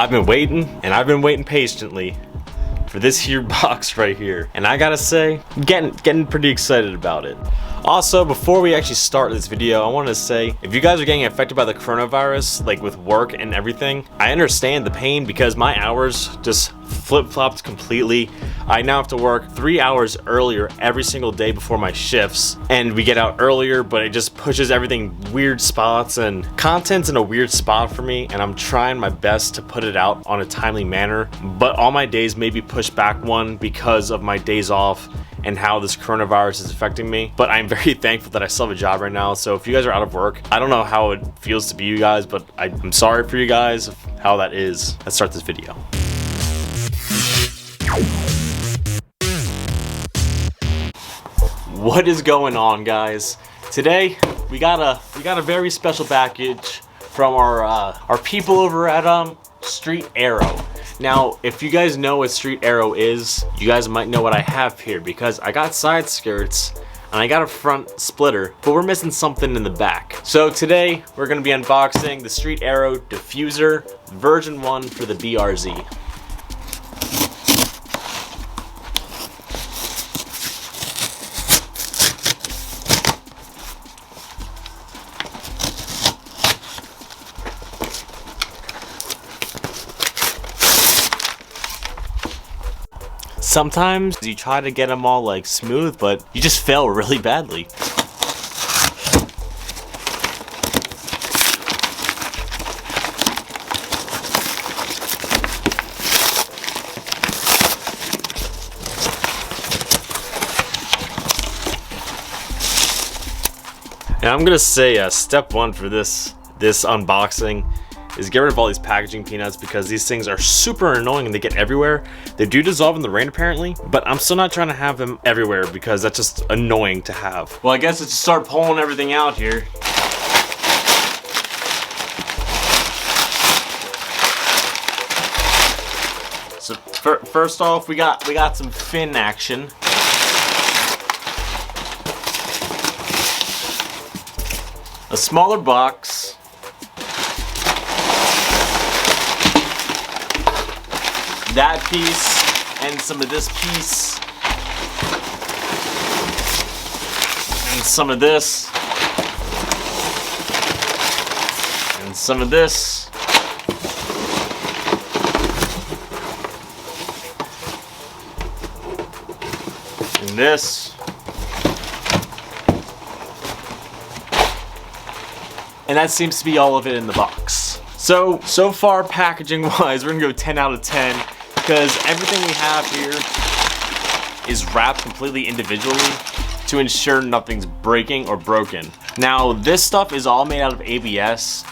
I've been waiting, and I've been waiting patiently for this here box right here. And I gotta say, I'm getting pretty excited about it. Also, before we actually start this video, I want to say, if you guys are getting affected by the coronavirus, like with work and everything, I understand the pain because my hours just flip-flopped completely. I now have to work 3 hours earlier every single day before my shifts, and we get out earlier, but it just pushes everything weird spots, and content's in a weird spot for me, and I'm trying my best to put it out on a timely manner, but all my days may be pushed back one because of my days off and how this coronavirus is affecting me. But I'm very thankful that I still have a job right now. So if you guys are out of work, I don't know how it feels to be you guys, but I'm sorry for you guys how that is. Let's start this video. What is going on, guys? Today we got a very special package from our people over at Street Aero. Now, if you guys know what Street Aero is, you guys might know what I have here, because I got side skirts and I got a front splitter, but we're missing something in the back. So today we're gonna be unboxing the Street Aero Diffuser version 1 for the BRZ. Sometimes you try to get them all like smooth, but you just fail really badly. And I'm gonna say step one for this unboxing is get rid of all these packaging peanuts, because these things are super annoying and they get everywhere. They do dissolve in the rain apparently, but I'm still not trying to have them everywhere because that's just annoying to have. Well, I guess let's just start pulling everything out here. So first off, we got some fin action. A smaller box. That piece, and some of this piece, and some of this, and some of this, and this, and that seems to be all of it in the box. So far packaging wise, we're gonna go 10 out of 10. Because everything we have here is wrapped completely individually to ensure nothing's breaking or broken. Now, this stuff is all made out of ABS,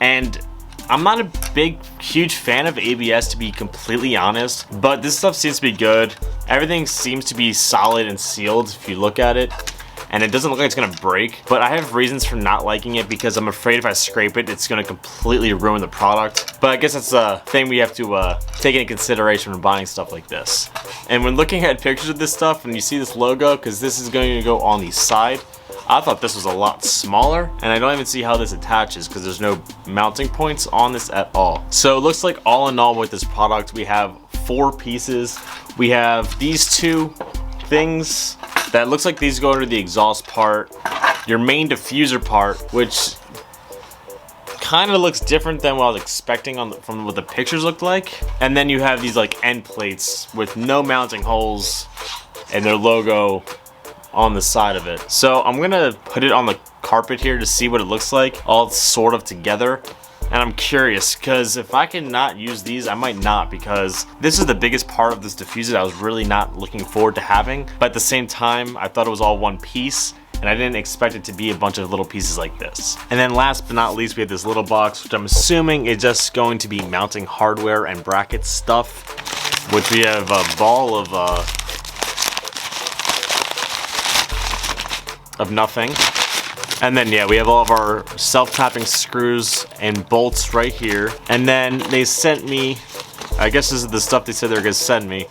and I'm not a huge fan of ABS, to be completely honest, but this stuff seems to be good. Everything seems to be solid and sealed if you look at it, and it doesn't look like it's gonna break, but I have reasons for not liking it because I'm afraid if I scrape it, it's gonna completely ruin the product. But I guess that's a thing we have to take into consideration when buying stuff like this. And when looking at pictures of this stuff and you see this logo, because this is going to go on the side, I thought this was a lot smaller, and I don't even see how this attaches because there's no mounting points on this at all. So it looks like all in all with this product, we have 4 pieces. We have these 2 things that looks like these go under the exhaust part, your main diffuser part, which kind of looks different than what I was expecting from what the pictures looked like. And then you have these like end plates with no mounting holes and their logo on the side of it. So I'm gonna put it on the carpet here to see what it looks like all sort of together. And I'm curious, because if I can not use these, I might not, because this is the biggest part of this diffuser that I was really not looking forward to having. But at the same time, I thought it was all one piece, and I didn't expect it to be a bunch of little pieces like this. And then last but not least, we have this little box, which I'm assuming is just going to be mounting hardware and bracket stuff, which we have a ball of nothing. And then yeah, we have all of our self-tapping screws and bolts right here. And then they sent me, I guess this is the stuff they said they were gonna send me,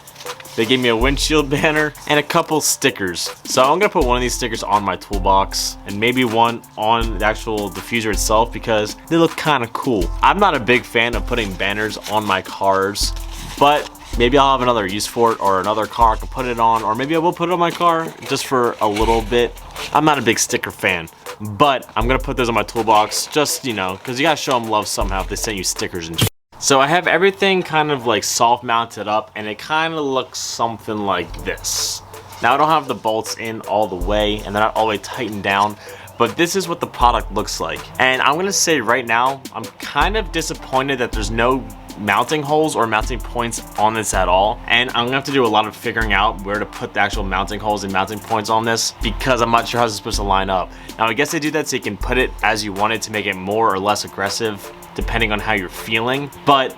They gave me a windshield banner and a couple stickers. So I'm gonna put one of these stickers on my toolbox and maybe one on the actual diffuser itself because they look kind of cool. I'm not a big fan of putting banners on my cars, but maybe I'll have another use for it, or another car I can put it on, or maybe I will put it on my car just for a little bit. I'm not a big sticker fan, but I'm gonna put those on my toolbox just, you know, because you gotta show them love somehow if they send you stickers and shit. So I have everything kind of like soft mounted up, and it kind of looks something like this. Now I don't have the bolts in all the way, and they're not all the way tightened down, but this is what the product looks like. And I'm gonna say right now, I'm kind of disappointed that there's no mounting holes or mounting points on this at all, and I'm gonna have to do a lot of figuring out where to put the actual mounting holes and mounting points on this because I'm not sure how it's supposed to line up. Now I guess they do that so you can put it as you want it to make it more or less aggressive depending on how you're feeling, but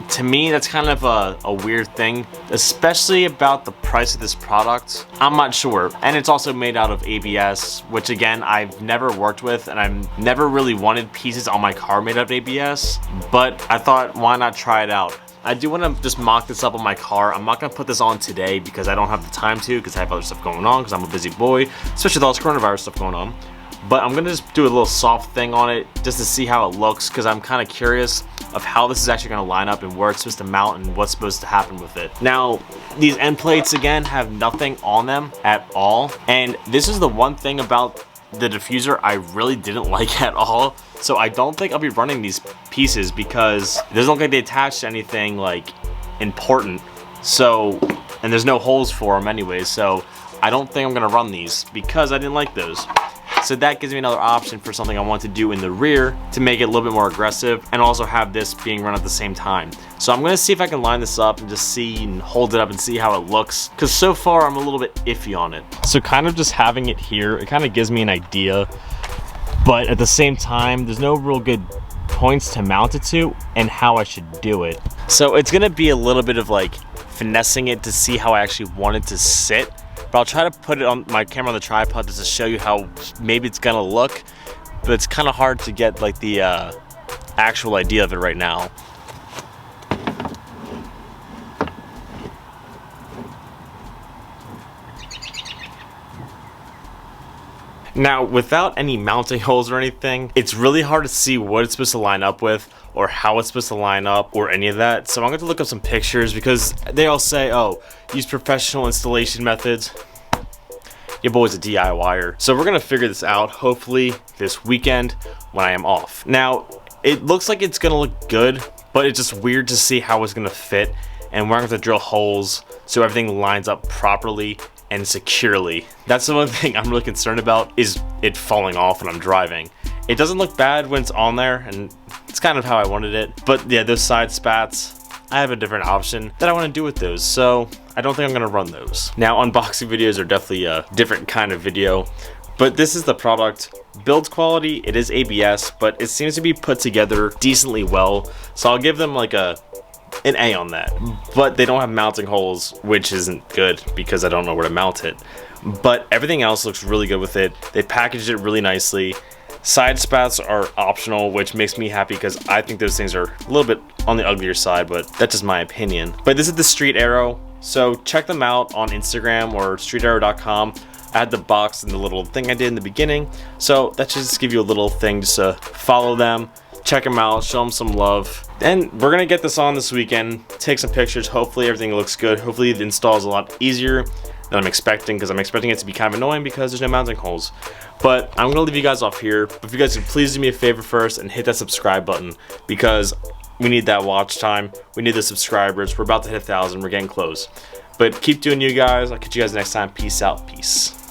to me that's kind of a weird thing, especially about the price of this product. I'm not sure. And it's also made out of ABS, which again I've never worked with, and I've never really wanted pieces on my car made out of ABS, but I thought why not try it out. I do want to just mock this up on my car. I'm not going to put this on today because I don't have the time to, because I have other stuff going on, because I'm a busy boy, especially with all this coronavirus stuff going on. But I'm gonna just do a little soft thing on it just to see how it looks, because I'm kind of curious of how this is actually gonna line up and where it's supposed to mount and what's supposed to happen with it. Now, these end plates again have nothing on them at all. And this is the one thing about the diffuser I really didn't like at all. So I don't think I'll be running these pieces because it doesn't look like they attach to anything like important. So, and there's no holes for them anyways. So I don't think I'm gonna run these because I didn't like those. So that gives me another option for something I want to do in the rear to make it a little bit more aggressive and also have this being run at the same time. So I'm gonna see if I can line this up and just see and hold it up and see how it looks, because so far I'm a little bit iffy on it. So kind of just having it here, it kind of gives me an idea, but at the same time, there's no real good points to mount it to and how I should do it. So it's gonna be a little bit of like finessing it to see how I actually want it to sit. But I'll try to put it on my camera on the tripod just to show you how maybe it's gonna look, but it's kind of hard to get like the actual idea of it right now. Now, without any mounting holes or anything, it's really hard to see what it's supposed to line up with or how it's supposed to line up or any of that. So I'm going to look up some pictures because they all say, oh, use professional installation methods. Your boy's a DIYer. So we're going to figure this out hopefully this weekend when I am off. Now, it looks like it's going to look good, but it's just weird to see how it's going to fit. And we're going to have to drill holes so everything lines up properly and securely. That's the one thing I'm really concerned about, is it falling off when I'm driving. It doesn't look bad when it's on there, and it's kind of how I wanted it. But yeah, those side spats, I have a different option that I want to do with those, so I don't think I'm going to run those. Now, unboxing videos are definitely a different kind of video, but this is the product. Build quality, it is ABS, but it seems to be put together decently well, so I'll give them like an A on that. But they don't have mounting holes, which isn't good because I don't know where to mount it. But everything else looks really good with it. They packaged it really nicely. Side spats are optional, which makes me happy because I think those things are a little bit on the uglier side, but that's just my opinion. But this is the Street Aero, so check them out on Instagram or streetaero.com. I had the box and the little thing I did in the beginning, so that should just give you a little thing just to follow them, check them out, show them some love. And we're gonna get this on this weekend, take some pictures. Hopefully everything looks good. Hopefully the install is a lot easier than I'm expecting, because I'm expecting it to be kind of annoying because there's no mounting holes. But I'm gonna leave you guys off here. If you guys could please do me a favor first and hit that subscribe button, because we need that watch time. We need the subscribers. We're about to hit 1,000. We're getting close. But keep doing you guys. I'll catch you guys next time. Peace out. Peace.